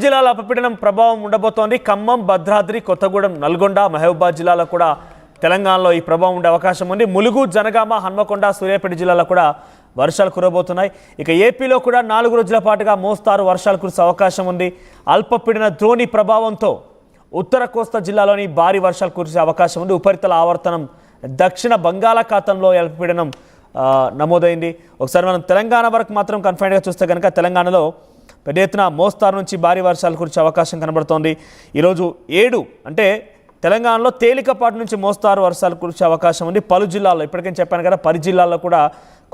జిల్లాల అల్పపీడనం ప్రభావం ఉండబోతోంది. ఖమ్మం, భద్రాద్రి, కొత్తగూడెం, నల్గొండ, మహబూబాబాద్ జిల్లాలో కూడా తెలంగాణలో ఈ ప్రభావం ఉండే అవకాశం ఉంది. ములుగు, జనగామ, హన్మకొండ, సూర్యాపేట జిల్లాలో కూడా వర్షాలు కురబోతున్నాయి. ఇక ఏపీలో కూడా 4 రోజుల పాటుగా మోస్తారు వర్షాలు కురిసే అవకాశం ఉంది. అల్పపీడన ద్రోణి ప్రభావంతో ఉత్తర కోస్తా జిల్లాలోని భారీ వర్షాలు కురిసే అవకాశం ఉంది. ఉపరితల ఆవర్తనం దక్షిణ బంగాళాఖాతంలో అల్పపీడనం నమోదైంది. ఒకసారి మనం తెలంగాణ వరకు మాత్రం కన్ఫైన్డ్గా చూస్తే కనుక తెలంగాణలో పెద్ద ఎత్తున మోస్తారు నుంచి భారీ వర్షాలు కురిసే అవకాశం కనబడుతోంది. ఈరోజు 7 అంటే తెలంగాణలో తేలికపాటి నుంచి మోస్తారు వర్షాలు కురిసే అవకాశం ఉంది. పలు జిల్లాల్లో ఇప్పటికే చెప్పాను కదా, 10 జిల్లాల్లో కూడా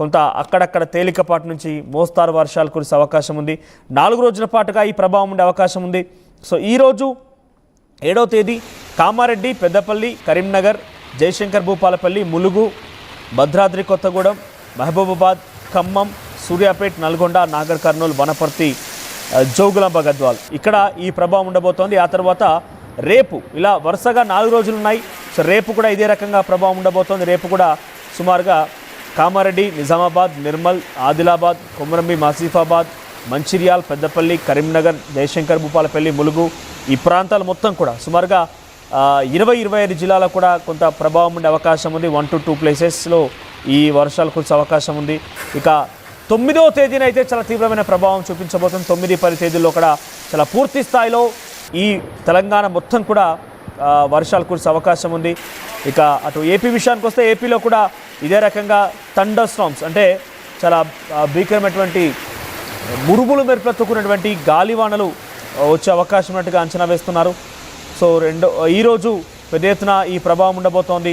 కొంత అక్కడక్కడ తేలికపాటి నుంచి మోస్తారు వర్షాలు కురిసే అవకాశం ఉంది. 4 రోజుల పాటుగా ఈ ప్రభావం ఉండే అవకాశం ఉంది. సో ఈరోజు 7వ తేదీ కామారెడ్డి, పెద్దపల్లి, కరీంనగర్, జయశంకర్ భూపాలపల్లి, ములుగు, భద్రాద్రి కొత్తగూడెం, మహబూబాబాద్, ఖమ్మం, సూర్యాపేట్, నల్గొండ, నాగర్ కర్నూలు, వనపర్తి, జోగులాంబ, గద్వాల్ ఇక్కడ ఈ ప్రభావం ఉండబోతోంది. ఆ తర్వాత రేపు ఇలా వరుసగా 4 రోజులు ఉన్నాయి. సో రేపు కూడా ఇదే రకంగా ప్రభావం ఉండబోతోంది. రేపు కూడా సుమారుగా కామారెడ్డి, నిజామాబాద్, నిర్మల్, ఆదిలాబాద్, కొమరంభీం, ఆసిఫాబాద్, మంచిర్యాల్, పెద్దపల్లి, కరీంనగర్, జయశంకర్ భూపాలపల్లి, ములుగు ఈ ప్రాంతాలు మొత్తం కూడా సుమారుగా 20-25 జిల్లాలో కూడా కొంత ప్రభావం ఉండే అవకాశం ఉంది. 1 to 2 ప్లేసెస్లో ఈ వర్షాలు కురిసే అవకాశం ఉంది. ఇక 9వ తేదీన అయితే చాలా తీవ్రమైన ప్రభావం చూపించబోతుంది. 9-10 తేదీల్లో కూడా చాలా పూర్తి స్థాయిలో ఈ తెలంగాణ మొత్తం కూడా వర్షాలు కురిసే అవకాశం ఉంది. ఇక అటు ఏపీ విషయానికి వస్తే ఏపీలో కూడా ఇదే రకంగా థండర్ స్టార్మ్స్ అంటే చాలా భీకరమైనటువంటి మురుగులు మెరుపులెత్తుకున్నటువంటి గాలివానలు వచ్చే అవకాశం ఉన్నట్టుగా అంచనా వేస్తున్నారు. సో ఈరోజు పెద్ద ఎత్తున ఈ ప్రభావం ఉండబోతోంది.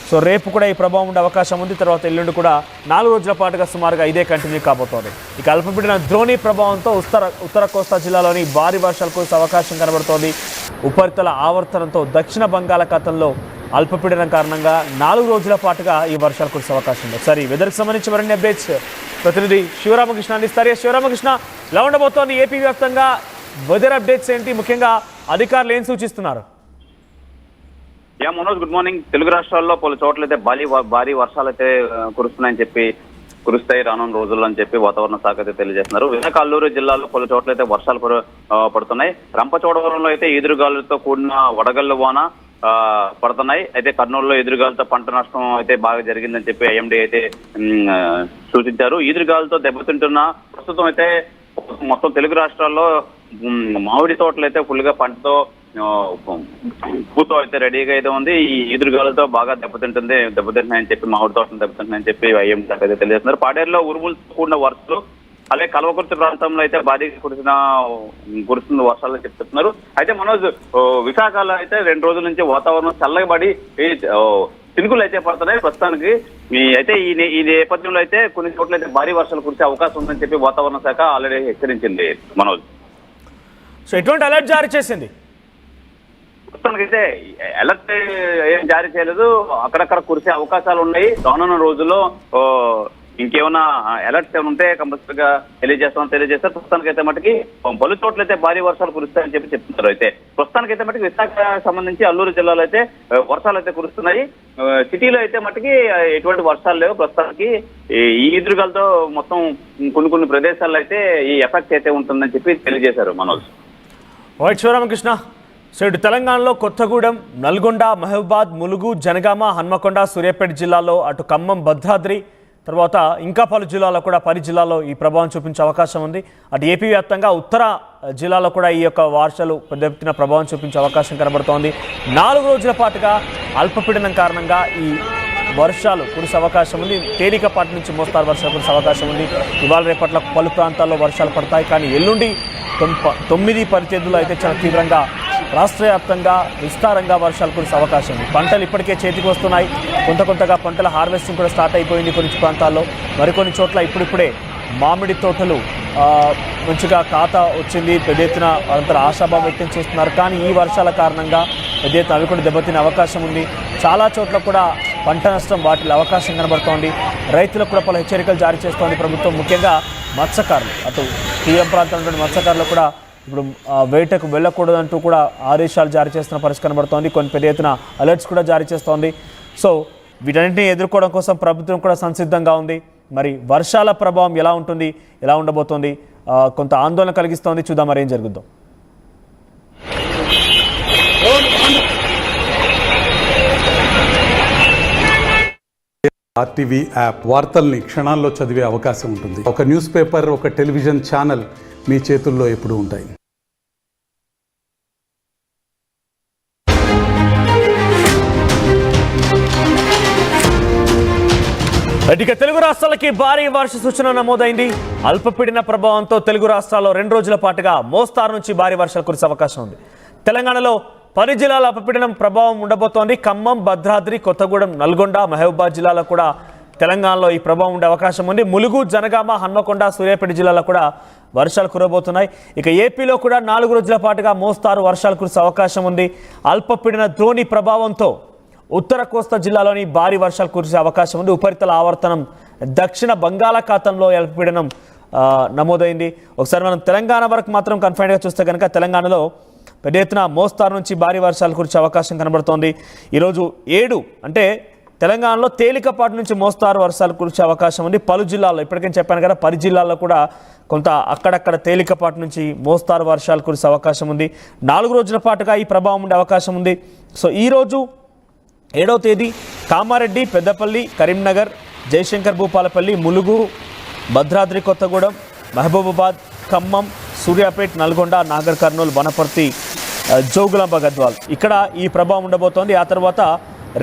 సో రేపు కూడా ఈ ప్రభావం ఉండే అవకాశం ఉంది. తర్వాత ఎల్లుండి కూడా 4 రోజుల పాటుగా సుమారుగా ఇదే కంటిన్యూ కాబోతోంది. ఇక అల్పపీడన ద్రోణి ప్రభావంతో ఉత్తర కోస్తా జిల్లాలోని భారీ వర్షాలు కురిసే అవకాశం కనబడుతోంది. ఉపరితల ఆవర్తనంతో దక్షిణ బంగాళాఖాతంలో అల్పపీడనం కారణంగా 4 రోజుల పాటుగా ఈ వర్షాలు కురిసే అవకాశం ఉంది. ఒకసారి వెదర్కి సంబంధించి మరిన్ని అప్డేట్స్ ప్రతినిధి శివరామకృష్ణ అందిస్తారు. శివరామకృష్ణ, ఎలా ఉండబోతోంది ఏపీ వ్యాప్తంగా వెదర్ అప్డేట్స్ ఏంటి? ముఖ్యంగా అధికారులు ఏం సూచిస్తున్నారు? Manoj, good morning. తెలుగు రాష్ట్రాల్లో పలు చోట్లయితే భారీ వర్షాలు అయితే కురుస్తాయి రానున్న రోజుల్లో అని చెప్పి వాతావరణ శాఖ అయితే తెలియజేస్తున్నారు. విశాఖ, అల్లూరు జిల్లాలో పలు చోట్లయితే వర్షాలు పడుతున్నాయి. రంపచోడవరంలో అయితే ఈదురుగాలులతో కూడిన వడగళ్ల వాన పడుతున్నాయి. అయితే కర్నూలులో ఎదురుగాలతో పంట నష్టం అయితే బాగా జరిగిందని చెప్పి ఐఎండీ అయితే సూచించారు. ఈదురుగాలతో దెబ్బతింటున్న ప్రస్తుతం అయితే మొత్తం తెలుగు రాష్ట్రాల్లో మామిడి తోటలు అయితే ఫుల్ గా పంటతో పూతో అయితే రెడీగా అయితే ఉంది. ఈ ఈదురుగాలతో బాగా దెబ్బతింటున్నాయని చెప్పి మామిడి తోటలు దెబ్బతింటున్నాయని చెప్పి ఐఎండీ అయితే తెలియజేస్తున్నారు. పాడేరులో ఉరుములతో కూడిన వర్షాలు, అలాగే కల్వకుర్తి ప్రాంతంలో అయితే భారీగా కురుస్తున్న వర్షాలు చెప్తున్నారు. అయితే మనోజ్, విశాఖలో అయితే 2 రోజుల నుంచి వాతావరణం చల్లబడి చినుకులు అయితే పడుతున్నాయి ప్రస్తుతానికి. అయితే ఈ నేపథ్యంలో అయితే కొన్ని చోట్ల అయితే భారీ వర్షాలు కురిసే అవకాశం ఉందని చెప్పి వాతావరణ శాఖ ఆల్రెడీ హెచ్చరించింది. మనోజ్, సో ఎటువంటి అలర్ట్ జారీ చేసింది? ప్రస్తుతానికైతే అలర్ట్ ఏం జారీ చేయలేదు. అక్కడక్కడ కురిసే అవకాశాలు ఉన్నాయి. రానున్న రోజుల్లో ఇంకేమైనా అలర్ట్స్ ఏమైనా ఉంటే కంపల్సరీగా తెలియజేస్తారు. ప్రస్తుతానికైతే మటుకి పలు చోట్ల అయితే భారీ వర్షాలు కురుస్తాయని చెప్పి చెప్తున్నారు. అయితే ప్రస్తుతానికైతే మటుకు విశాఖ సంబంధించి అల్లూరు జిల్లాలో అయితే వర్షాలు అయితే కురుస్తున్నాయి. సిటీలో అయితే మటుకి ఎటువంటి వర్షాలు లేవు. ప్రస్తుతానికి ఈ ఈదురుగాలతో మొత్తం కొన్ని ప్రదేశాల్లో అయితే ఈ ఎఫెక్ట్ అయితే ఉంటుందని చెప్పి తెలియజేశారు. మనోజ్, వైట్ శివరామకృష్ణ, సో ఇటు తెలంగాణలో కొత్తగూడెం, నల్గొండ, మహబూబాబాద్, ములుగు, జనగామ, హన్మకొండ, సూర్యాపేట జిల్లాలో, అటు ఖమ్మం, భద్రాద్రి, తర్వాత ఇంకా పలు జిల్లాల్లో కూడా 10 జిల్లాల్లో ఈ ప్రభావం చూపించే అవకాశం ఉంది. అటు ఏపీ వ్యాప్తంగా ఉత్తర జిల్లాలో కూడా ఈ యొక్క వర్షాలు పెద్ద ఎత్తున ప్రభావం చూపించే అవకాశం కనబడుతోంది. 4 రోజుల పాటుగా అల్పపీడనం కారణంగా ఈ వర్షాలు కురిసే అవకాశం ఉంది. తేలికపాటి నుంచి మోస్తారు వర్షాలు కురిసే అవకాశం ఉంది. ఇవాళ రేపట్ల పలు ప్రాంతాల్లో వర్షాలు పడతాయి. కానీ ఎల్లుండి 9-10 తేదీలో అయితే చాలా తీవ్రంగా రాష్ట్ర వ్యాప్తంగా విస్తారంగా వర్షాలు కురిసే అవకాశం ఉంది. పంటలు ఇప్పటికే చేతికి వస్తున్నాయి. కొంతగా పంటల హార్వెస్టింగ్ కూడా స్టార్ట్ అయిపోయింది కొన్ని ప్రాంతాల్లో. మరికొన్ని చోట్ల ఇప్పుడిప్పుడే మామిడి తోటలు మంచిగా ఖాతా వచ్చింది. పెద్ద ఎత్తున అంతా ఆశాభావం వ్యక్తం చేస్తున్నారు. కానీ ఈ వర్షాల కారణంగా పెద్ద ఎత్తున అవి కూడా దెబ్బతినే అవకాశం ఉంది. చాలా చోట్ల కూడా పంట నష్టం వాటిలో అవకాశం కనబడుతోంది. రైతులకు కూడా పలు హెచ్చరికలు జారీ చేస్తోంది ప్రభుత్వం. ముఖ్యంగా మత్స్యకారులు, అటు తీరం ప్రాంతంలో మత్స్యకారులు కూడా ఇప్పుడు వేటకు వెళ్ళకూడదంటూ కూడా ఆదేశాలు జారీ చేస్తున్న పరిస్థితి కనబడుతోంది. కొన్ని పెద్ద ఎత్తున అలర్ట్స్ కూడా జారీ చేస్తోంది. సో వీటన్నింటినీ ఎదుర్కోవడం కోసం ప్రభుత్వం కూడా సంసిద్ధంగా ఉంది. మరి వర్షాల ప్రభావం ఎలా ఉంటుంది, ఎలా ఉండబోతోంది కొంత ఆందోళన కలిగిస్తోంది. చూద్దాం మరి ఏం జరుగుద్దాం. ఆర్టీవీ యాప్ వార్తల్ని క్షణాల్లో చదివే అవకాశం ఉంటుంది. ఒక న్యూస్ పేపర్, ఒక టెలివిజన్ ఛానల్ మీ చేతుల్లో ఎప్పుడూ ఉంటాయి. ఇక తెలుగు రాష్ట్రాలకి భారీ వర్ష సూచన నమోదైంది. అల్పపీడన ప్రభావంతో తెలుగు రాష్ట్రాల్లో 2 రోజుల పాటుగా మోస్తారు నుంచి భారీ వర్షాలు కురిసే అవకాశం ఉంది. తెలంగాణలో 10 జిల్లాల అల్పపీడనం ప్రభావం ఉండబోతోంది. ఖమ్మం, భద్రాద్రి, కొత్తగూడెం, నల్గొండ, మహబూబాద్ జిల్లాలో కూడా తెలంగాణలో ఈ ప్రభావం ఉండే అవకాశం ఉంది. ములుగు, జనగామ, హన్మకొండ, సూర్యాపేట జిల్లాలో కూడా వర్షాలు కురబోతున్నాయి. ఇక ఏపీలో కూడా 4 రోజుల పాటుగా మోస్తారు వర్షాలు కురిసే అవకాశం ఉంది. అల్పపీడన ద్రోణి ప్రభావంతో ఉత్తర కోస్తా జిల్లాలోని భారీ వర్షాలు కురిసే అవకాశం ఉంది. ఉపరితల ఆవర్తనం దక్షిణ బంగాళాఖాతంలో అల్పపీడనం నమోదైంది. ఒకసారి మనం తెలంగాణ వరకు మాత్రం కన్ఫైన్డ్గా చూస్తే కనుక తెలంగాణలో పెద్ద ఎత్తున మోస్తారు నుంచి భారీ వర్షాలు కురిసే అవకాశం కనబడుతోంది. ఈరోజు 7 అంటే తెలంగాణలో తేలికపాటి నుంచి మోస్తారు వర్షాలు కురిసే అవకాశం ఉంది. పలు జిల్లాల్లో ఇప్పటికే చెప్పాను కదా, 10 జిల్లాల్లో కూడా కొంత అక్కడక్కడ తేలికపాటి నుంచి మోస్తారు వర్షాలు కురిసే అవకాశం ఉంది. 4 రోజుల పాటుగా ఈ ప్రభావం ఉండే అవకాశం ఉంది. సో ఈరోజు 7వ తేదీ కామారెడ్డి, పెద్దపల్లి, కరీంనగర్, జయశంకర్ భూపాలపల్లి, ములుగు, భద్రాద్రి కొత్తగూడెం, మహబూబాబాద్, ఖమ్మం, సూర్యాపేట్, నల్గొండ, నాగర్ కర్నూలు, వనపర్తి, జోగులాంబ, గద్వాల్ ఇక్కడ ఈ ప్రభావం ఉండబోతోంది. ఆ తర్వాత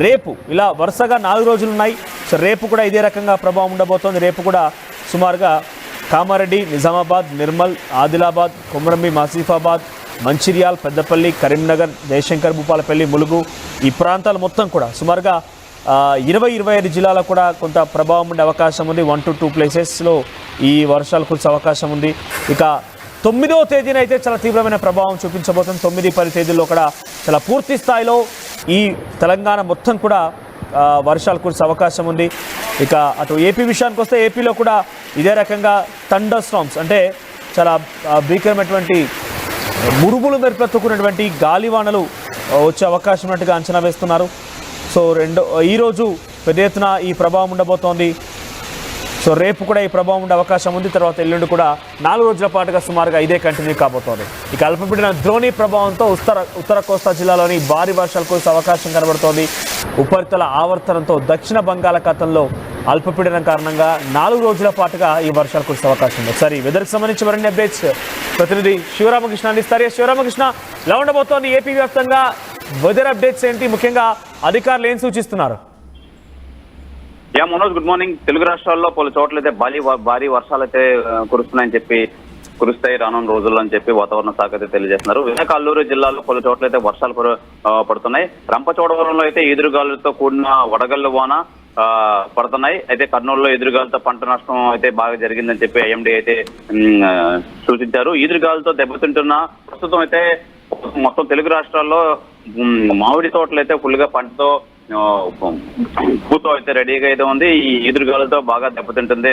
రేపు ఇలా వరుసగా 4 రోజులు ఉన్నాయి. సో రేపు కూడా ఇదే రకంగా ప్రభావం ఉండబోతోంది. రేపు కూడా సుమారుగా కామారెడ్డి, నిజామాబాద్, నిర్మల్, ఆదిలాబాద్, కొమరంభీం, ఆసిఫాబాద్, మంచిర్యాల్, పెద్దపల్లి, కరీంనగర్, జయశంకర్ భూపాలపల్లి, ములుగు ఈ ప్రాంతాలు మొత్తం కూడా సుమారుగా 20-25 జిల్లాలో కూడా కొంత ప్రభావం ఉండే అవకాశం ఉంది. 1 to 2 ప్లేసెస్లో ఈ వర్షాలు కురిసే అవకాశం ఉంది. ఇక 9వ తేదీన అయితే చాలా తీవ్రమైన ప్రభావం చూపించబోతుంది. 9-10 తేదీల్లో కూడా చాలా పూర్తి స్థాయిలో ఈ తెలంగాణ మొత్తం కూడా వర్షాలు కురిసే అవకాశం ఉంది. ఇక అటు ఏపీ విషయానికి వస్తే ఏపీలో కూడా ఇదే రకంగా థండర్ స్టార్మ్స్ అంటే చాలా భీకరమైనటువంటి మురుగులు మెరుపులెత్తుకున్నటువంటి గాలివానలు వచ్చే అవకాశం ఉన్నట్టుగా అంచనా వేస్తున్నారు. సో ఈరోజు పెద్ద ఎత్తున ఈ ప్రభావం ఉండబోతోంది. సో రేపు కూడా ఈ ప్రభావం ఉండే అవకాశం ఉంది. తర్వాత ఎల్లుండి కూడా 4 రోజుల పాటుగా సుమారుగా ఇదే కంటిన్యూ కాబోతోంది. ఇక అల్పపీడన ద్రోణి ప్రభావంతో ఉత్తర కోస్తా జిల్లాలోని భారీ వర్షాలు కురిసే అవకాశం కనబడుతోంది. ఉపరితల ఆవర్తనంతో దక్షిణ బంగాళాఖాతంలో అల్పపీడనం కారణంగా 4 రోజుల పాటుగా ఈ వర్షాలు కురిసే అవకాశం ఉంది. సరే, వెదర్కి సంబంధించి మరిన్ని అప్డేట్స్ ప్రతినిధి శివరామకృష్ణ అందిస్తారు. శివరామకృష్ణ, ఎలా ఉండబోతోంది ఏపీ వ్యాప్తంగా వెదర్ అప్డేట్స్ ఏంటి? ముఖ్యంగా అధికారులు ఏం సూచిస్తున్నారు? Manoj, good morning. తెలుగు రాష్ట్రాల్లో పలు చోట్ల అయితే భారీ వర్షాలు అయితే కురుస్తాయి రానున్న రోజుల్లో అని చెప్పి వాతావరణ శాఖ అయితే తెలియజేస్తున్నారు. విశాఖ, అల్లూరు జిల్లాలో పలు చోట్ల అయితే వర్షాలు పడుతున్నాయి. రంపచోడవరంలో అయితే ఈదురుగాలులతో కూడిన వడగళ్ల వాన పడుతున్నాయి. అయితే కర్నూలులో ఎదురుగాలతో పంట నష్టం అయితే బాగా జరిగిందని చెప్పి ఐఎండీ అయితే సూచించారు. ఈదురుగాలతో దెబ్బతింటున్న ప్రస్తుతం అయితే మొత్తం తెలుగు రాష్ట్రాల్లో మామిడి తోటలు అయితే ఫుల్ గా పంటతో పూతో అయితే రెడీగా అయితే ఉంది. ఈ ఈదురుగాలతో బాగా దెబ్బతింటుంది.